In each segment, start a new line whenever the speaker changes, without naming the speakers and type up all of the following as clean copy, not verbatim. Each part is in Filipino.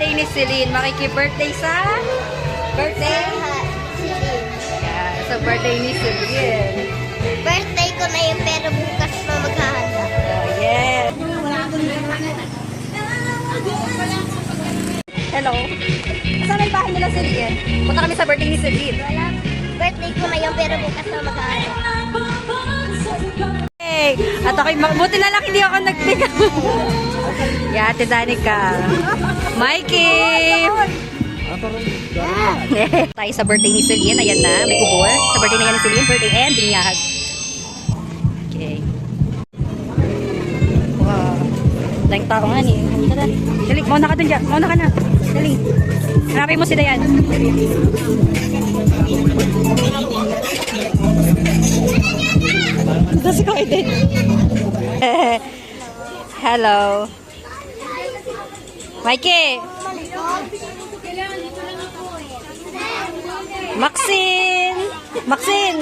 birthday ni Celine. Makiki-birthday sa birthday? Yeah, sa birthday ni Celine.
Birthday ko na yun, pero bukas na maghahanda.
Yes. Hello. Saan ang bahay nila, Celine? Punta kami sa birthday ni Celine.
Birthday ko na yun, pero bukas na maghahanda.
Hey, at ako'y buti na lang hindi ako nagpick. Yeah, Ate Danica. Mikey! Tayo sa birthday ni Celine. Ayan na, may kubor. Sa birthday na yan ni Celine, birthday and binyahag. Okay. Wow. Dahing tao nga ni. Dali, mauna ka dun dyan. Mauna ka na. Dali. Hanapin mo si Dayan. Ito si Koy din. Hello. Mikey. Maxine. Maxine.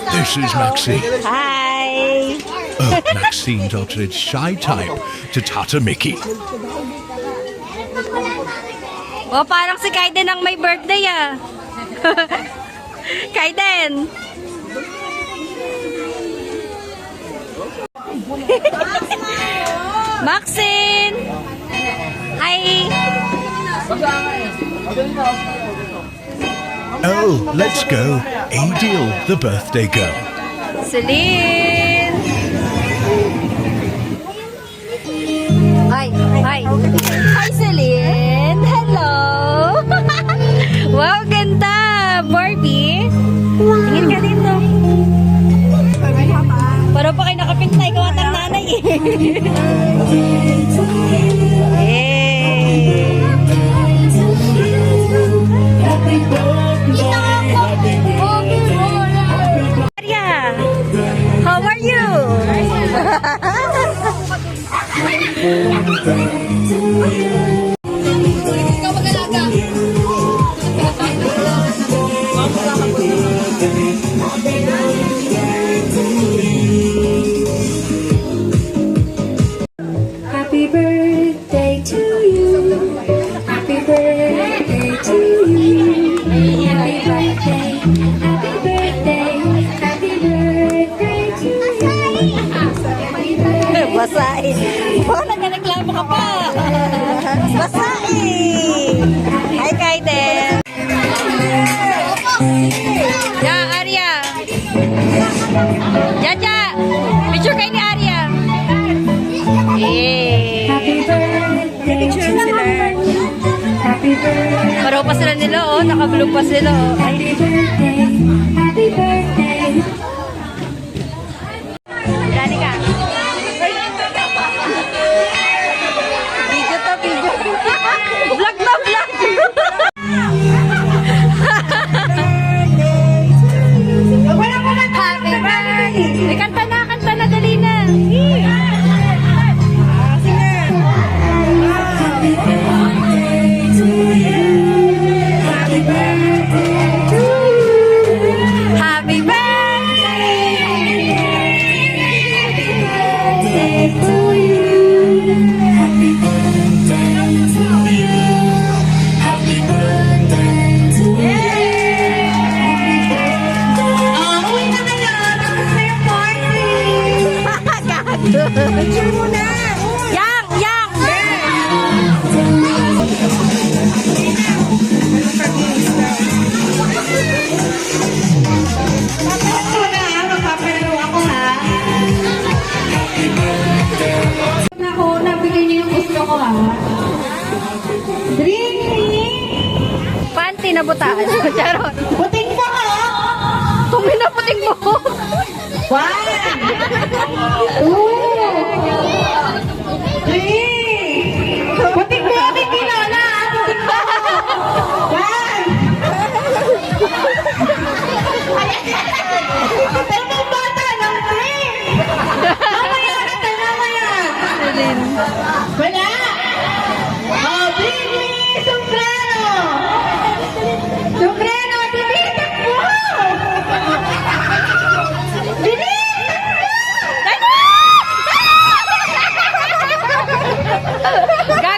This is Maxine.
Hi.
Oh, Maxine altered its shy type to Tata Mickey.
Oh, parang si Kaiden ang may birthday ah. Kaiden. Maxine. Hi.
Oh, let's go. Adil, the birthday girl.
Celine. Hi. Hi. Hi, Celine. Hello. Wow, ganda. Barbie. Tingin ka dito. Para pa kayo nakapintay. Kawatang nanay eh. Hey. Arya, how are you?
Happy birthday to you. Happy birthday to you. Happy birthday. Happy birthday. Happy birthday to you. Happy birthday.
Basahin. Oh, nagreklamo ka pa. Basahin. Hi, Kaiden. Yeah, Arya. Jaja. Picture kayo ni Arya. Yay.
Happy birthday. Picture sila. Happy birthday.
Paraw pa sila nila, oh. Naka-blue pa sila, oh.
Happy birthday. Happy birthday.
Dali ka. Video to, video. Vlog na, vlog. Happy birthday. Ay, kanta na, dali na.
Happy birthday to you. Happy birthday to you.
Happy birthday.
Happy birthday to you. Happy birthday to you. Happy birthday to you. Happy birthday. Uwi na kayo. Tapos na yung party. Picture mo na.
Yang, yang.
Magpapalaro ako ha. Ako, nabigay niyo yung gusto ko ha. Drink!
Panty na butaan. Charot.
Puting ka ha!
Tumi na puting mo.
1, 2, 3. Puting mo, puting kinala. Puting ka. 1. Pero may bata ng 3. Mamaya natin, mamaya. Wala. Oh, bring me sombrero. Sombrero, dinitak mo.
Guys,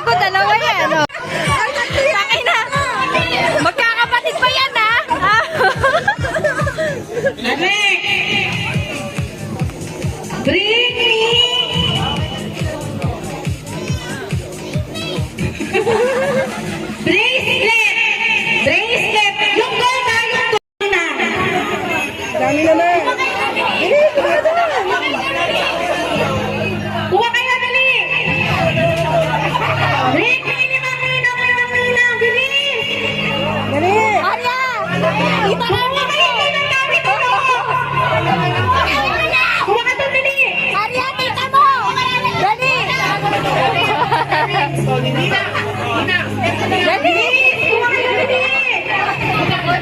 Dali!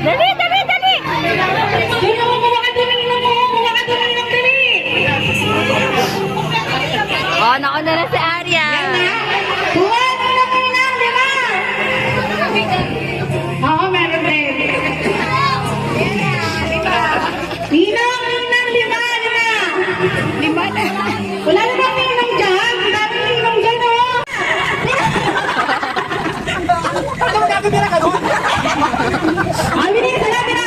Dali, dali, dali!
Sino mo kumakatuloy ng kumakatuloy ng dali?
Oh, nauna na si Arya.
Buwan mo na muna, di ba? Oo, meron din. Ninang, lima. Lima na. Wala na bang ninang dyan? Ang daming ninang dyan, oh. Ah, bilis, wala, bira.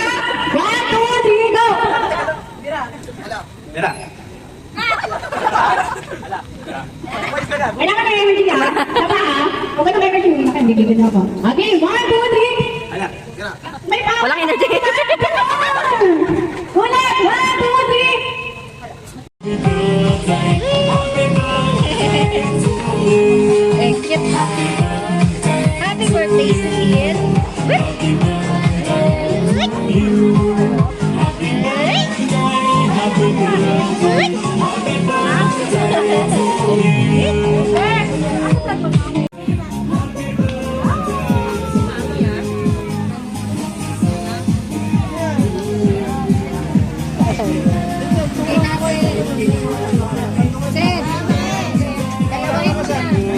1, 2, 3, go. Wala ka na emergency ha? Tama ha? Huwag ka na emergency. Wala ka, hindi bigyan ako. Okay, 1, 2, 3. May power.
Walang energy.
Ulit, 1, 2, 3.
Ang cute. Happy birthday, Celine.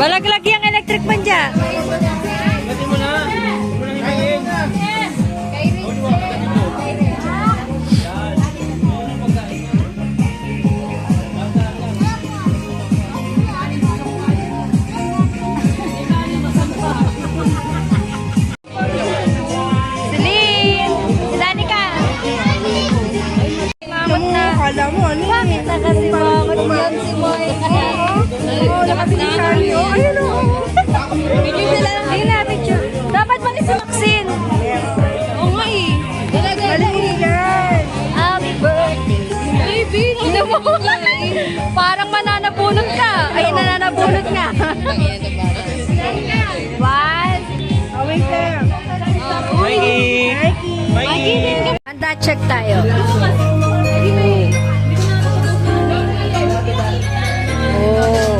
Balaglag yung electric man dyan. Celine! Danica! Mamot na.
Kala mo, ano?
Bakit na kasi mamot yan si Moy?
Oo, nakabilisan yun. Ayun o.
Picture sila lang. Ayun na, picture. Dapat pala si Maxine. Oo nga eh. Talaga.
Yan.
Happy birthday. Baby, tignan mo. Parang mananabunot ka. Ay, nananabunot nga. One.
Oh, wait lang.
Mikey. Handa, check tayo. Oh.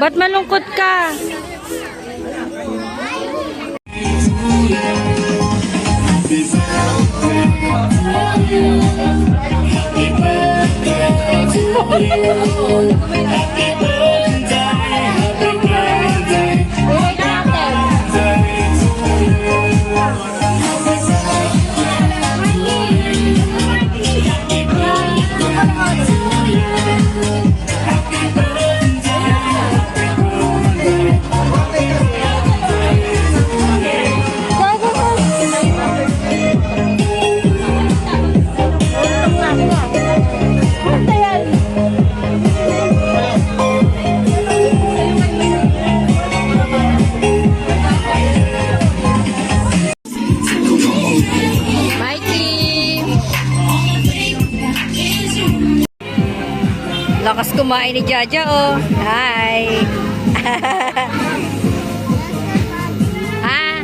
Ba't malungkot ka? Lakas kumain ni Jaja, oh. Hi. Ah.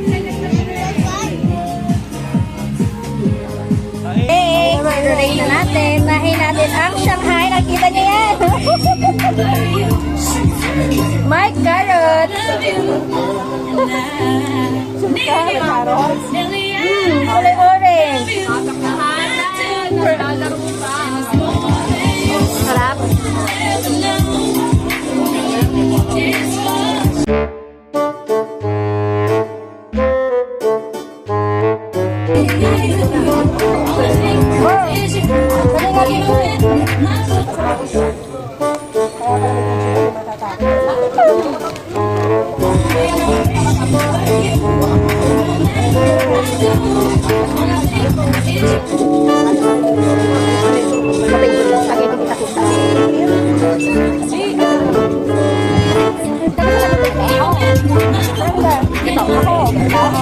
Hey, i-rate na natin. Nahin natin ang Shanghai. Nakita niyo yan. My carrot.
Carrot.
Orange. Sarap.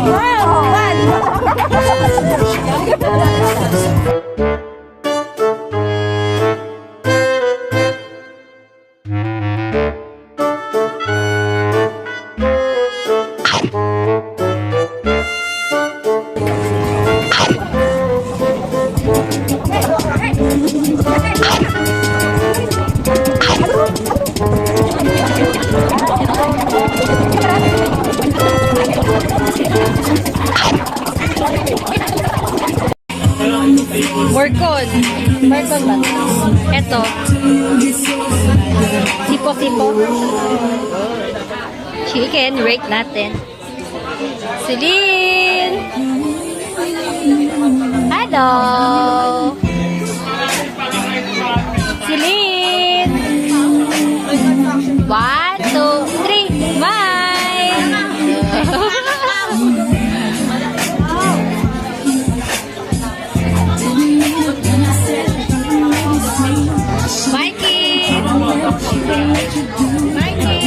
Wow! Morcon. Morcon ba? Ito. Sipo-sipo. Chicken. Rate natin. Celine! Hello! Celine! 1, 2, 3, bye! Mikey! Mikey!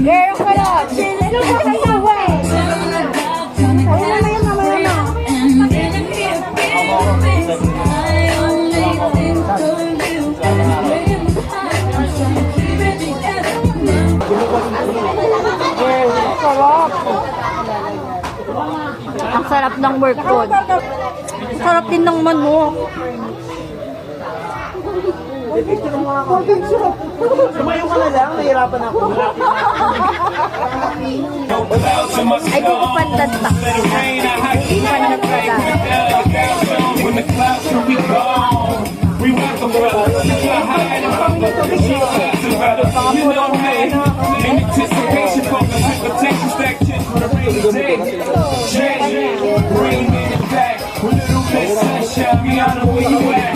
Girl, ka lang. Ano ba kayo, way?
Ang sarap ng Morcon. Sarap din ng manok.
Tumayo ka na lang, nahirapan ako.
Ay, kukupantan pa. Kukupantan pa lang.
When the clouds will be gone, we welcome brothers. You know, man, in anticipation for the invitation stack chips for the rainy day. Bring it back. With a little bit of sunshine, be honest where you at.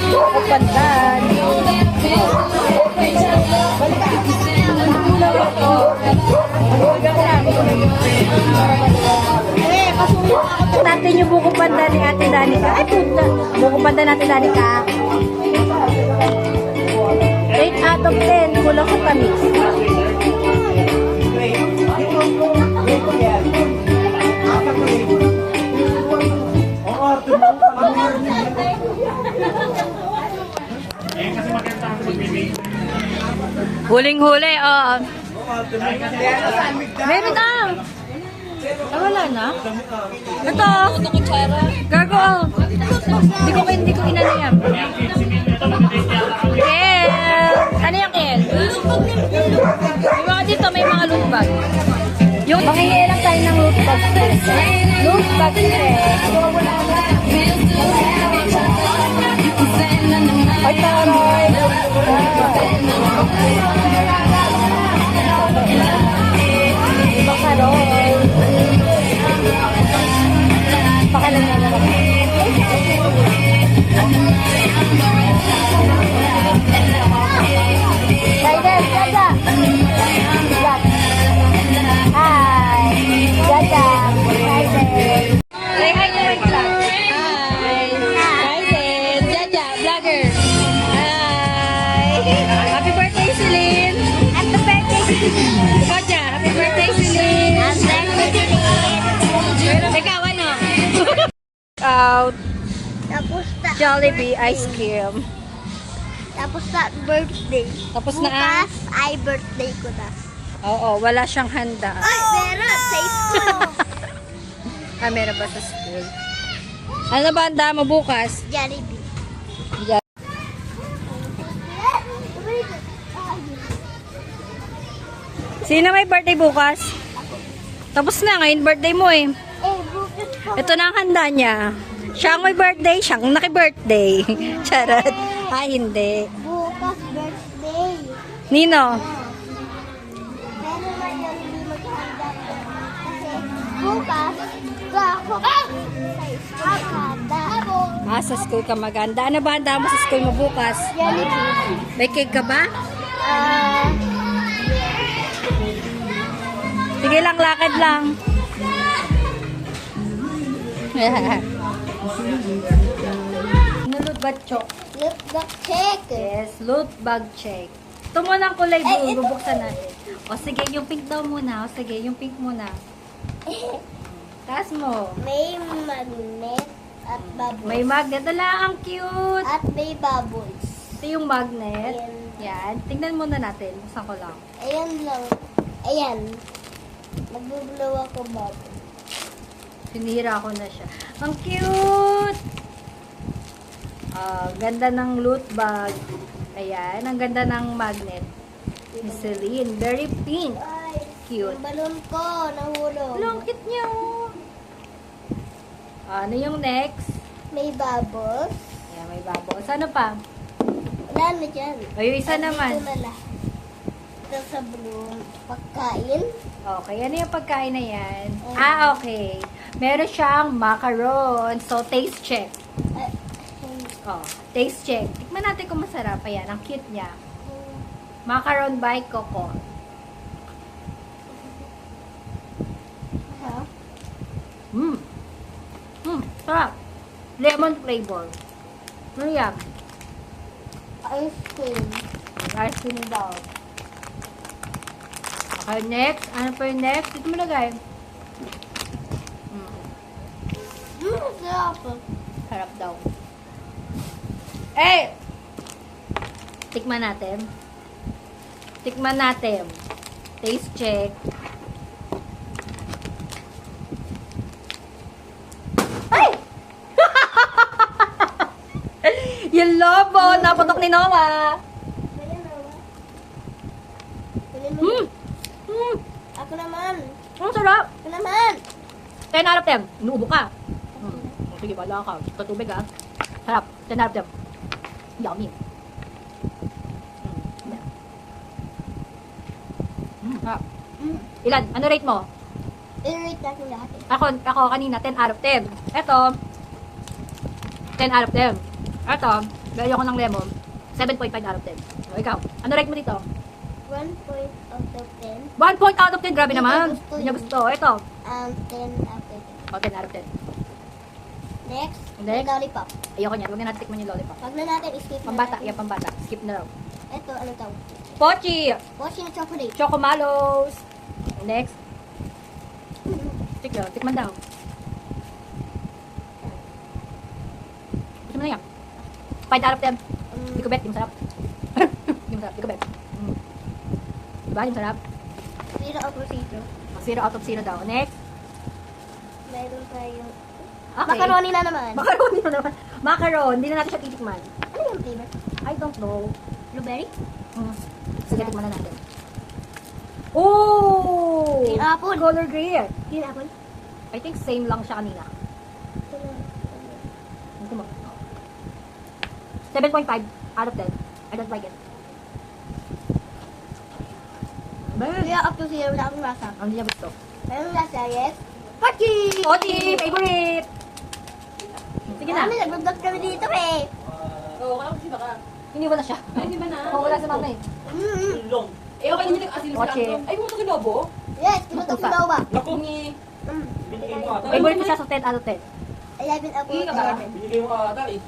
Kukupantan. Natin yung buko panda ni Ate Danica. Ay, puta. Buko panda natin, Danica. 8 out of 10. Kulang sa tamis. Huling-huli, oh. Meron na. Ah, wala na? Ito. Gago. Hindi ko inano yan. Kel. Ano yung Kel? May mga dito, may mga loot bag. Yung mangingi lang tayo ng loot bag. Loot bag set. Ay, taray. Bakaroy. Bakalan na lang. Guys, Jaja. Hi. Jaja. Hi, there. Say hi to my vlog. Hi. Hi, there. Jaja, vlogger. Hi. Happy birthday, Celine.
Happy birthday, Celine.
Jaja, happy birthday, Celine.
Happy birthday, Celine.
Ikaw, ano? Out.
Tapos na.
Jollibee ice cream.
Tapos na birthday.
Tapos na ah.
Bukas ay birthday ko na.
Oo, wala siyang handa.
Ay, meron sa school.
Ah, meron ba sa school? Ano ba handa mo bukas?
Jollibee.
Sino may birthday bukas? Tapos na, ngayon birthday mo eh.
Bukas pa.
Ito na ang handa niya. Siya ang may birthday, siya ang naki-birthday. Charot. Ay, hindi.
Bukas birthday.
Nino?
Pero ngayon hindi maghanda ko. Kasi bukas ako sa school handa.
Ah, sa school ka maganda. Ano ba handa mo sa school mo bukas?
Jollibee.
May cake ka ba? Sige lang, lakad lang. Loot bag check.
Look back check.
Yes, loot bag check. Ito muna ang kulay blue,
ito.
bubuksan natin. O sige, yung pink daw muna. O sige, yung pink muna. Taas mo.
May magnet at bubbles.
May magnet. Ala, ang cute.
At may bubbles.
Ito yung magnet.
Ayan.
Yan. Tingnan muna natin. Buksan ko lang.
Ayan lang. Ayan. Magbublow ako bubble.
Sinira ko na siya. Ang cute! Ganda ng loot bag. Ayan. Ang ganda ng magnet. Ni Celine. Very pink.
Ay,
Cute.
yung balon ko, nahulog.
Ang cute niya. Oh. Ano yung next?
May bubbles.
Ayan, may bubbles. Ano pa?
Wala na dyan.
O, yung isa naman.
Ito na lahat. Ito sa blue. Pagkain.
Okay, ano yung pagkain na yan? Ah, okay. Meron siyang macaron. So, taste check.
Ay,
Oh, taste check. Tikman natin kung masarap. Ayan, ang cute niya. Macaron by Coco.
ha?
Sarap. Lemon flavor. Ano yan?
Ice cream.
Ice cream daw. Okay, next. Ano pa yung next? Dito mo lagay.
Sarap.
Sarap daw. Eh! Tikman natin. Tikman natin. Taste check. Ay! Yung lobo! Naputok ni Noah!
Kunin mo.
Hmm!
Ako naman.
Ang sarap!
Ako naman.
10 out of 10. Inuubo ka. Sige, wala ka. Patubig ah. Sarap. 10 out of 10. Yummy. Sarap. Ilan? Ano rate mo?
I-rate natin lahat eh.
Ako kanina, 10 out of 10. Ito, 10 out of 10. Ito, lagyan ko ng lemon, 7.5 out of 10. O, ikaw, ano rate mo dito?
1 point out of 10.
1 point out of 10, grabe
Hindi
naman.
ko gusto
Hindi niya
yun.
gusto. Ito,
10 out of 10.
o, 10 out of 10.
Next,
Next.
lollipop.
Ayoko niya, huwag na natin tikman yung lollipop.
Wag na natin skip na
Pambata,
natin.
yan pambata. Skip na raw.
Ito, ano tawag?
Pochi!
Washing na chocolate.
Chocomalos! Next. Tikman daw. Gusto mo na yan? 5 out of 10. Di ko bet, di masarap. Di masarap, di ko bet. Diba, di masarap?
0 out of 0.
0 out of 0 daw. Next.
Meron tayong
Okay.
macaroni na naman.
Macaroni na naman. Macaron, hindi na natin siya titikman.
Ano yung flavor?
I don't know.
Blueberry?
Sige, tikman na natin. Oh!
Green apple.
Color green.
Green apple?
I think same lang siya kanina. Ito mo. 7.5 out of 10. I don't like it.
Kaya up to 0, wala akong lasa.
Ang hindi niya gusto.
Meron lasa, yes?
Pochi! Pochi! Favorite! Sige na.
Kami, nag-vlog kami dito eh.
Hindi wala siya. Hindi ba na? Oo, wala sa mama eh.
Eh, okay nyo nag-asin sa
Pochi.
kanto. Ay, mo ito kinobo?
Yes, kinutok
Pusa.
daw ba?
Naku, binigay mo ata.
Favorite mo siya sa 10 out of 10.
11 up
Hindi ka ba?
11.
Binigay mo ata eh.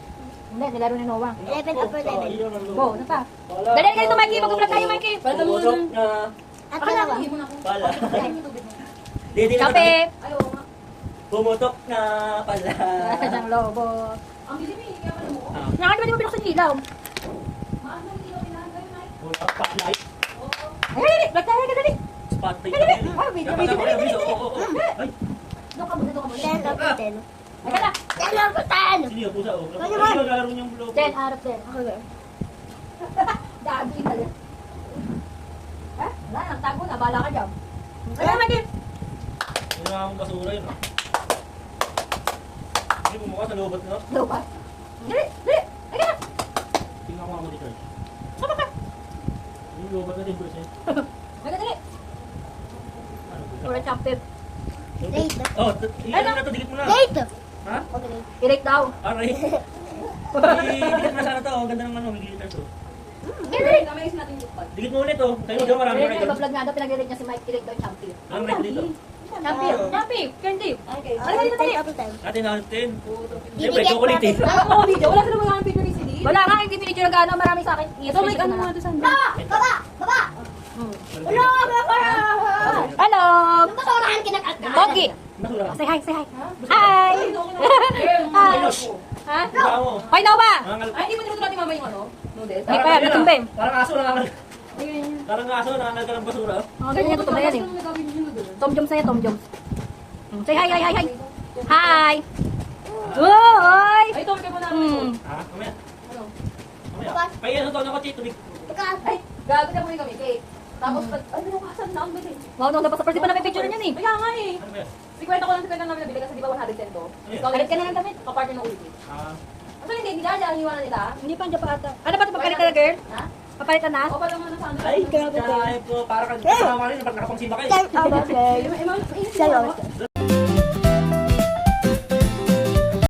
Hindi, nilaro ni Noah.
11 up 11.
Go, ano pa? Dali ka dito, Mikey. Mag-vlog tayo, Mikey.
Pumutok na
At ka na ba?
pala. Didi na
Kape!
Pumutok na pala.
Siyang lobo.
Ah,
Nakakita di mo binuksan yung ilaw?
Spotlight.
Ay, dali! Vlog tayo, dali!
Spotlight.
Dali! Ah, video,
Dapat
video,
ako
dali,
yung
dali!
video. Ay,
Doon ka muna, doon ka muna.
10 up 10.
Ay, ka na!
10 up 10!
sino yung pusa?
Kanya mo.
Ay, maglalaro niyang blow.
10 out of 10. Ako ba? Dami na yan. Eh? Wala, nagtago na. Bala ka dyan. Kaya naman din.
Hindi na akong basura yun. Hindi mo mukha sa lobot na.
Low ba? Dali! Dali! Ay, ka na!
Tingnan ko ako dito.
Sama ka!
Yung lobot na din bro siya.
Ay, ka dali! Orange chocolate.
Late.
Oh, ilan na to, dikit mo na.
Late!
Ha?
Okay.
I-rate daw.
Aray. Dikit mo na sana to. Ang ganda ng ano, may glitter to. Dikit mo ulit oh. Tayo mo daw marami
Ayun,
kayo.
iba-vlog nga daw, pinag-rate niya si Mike, direct daw champion.
Ang red dito.
Champion, champion, candy. Okay. Dali, dali.
Atin natin. Siyempre, chocolate eh.
Wala sila mga picture ni CD. Wala nga, hindi pinicture ng gano'n, marami sa akin. Ito, Mike, ano nga ito sa Hello!
Basurahan kinakata.
Pogi!
Nasura.
Say hi, say hi. Hi! Hi! Ha?
Baka mo.
Hoy, Nova!
Ay,
Hindi mo niluto natin mamaya yung ano? Noodles?
Hindi pa, natumbem.
Parang aso nangangal. Parang aso nangangal ka ng basura.
Oh, ganyan yung tutuloy yan eh. Tom Jones sa'yo, Tom Jones. Say hi, hi, hi, hi. Hi! Uy!
Ay, ito, kaya mo na.
Ha? Mamaya. Mamaya. Kaya ano to, nakot tubig.
Ay, gago na po yung kami, cake. Tapos, ay, binukasan na ang bilis.
Wow, nung nabasa, first di pa namin picture niyan eh.
Kaya nga eh.
Ano ba yan?
Sikwenta ko lang sa kwenta namin nabili kasi di ba 110 to?
Kalit ka na ng damit.
Kapartner ng ulit.
Ah.
Asa hindi, hindi dahil ang iwanan nila.
Hindi pa, andyan pa ata. Ano ba ito, papalitan na girl?
Ha?
Papalitan na?
O pa lang ano sa ano.
Ay, kaya po, para kang kasama rin, pag nakapangsimba kayo.
Okay.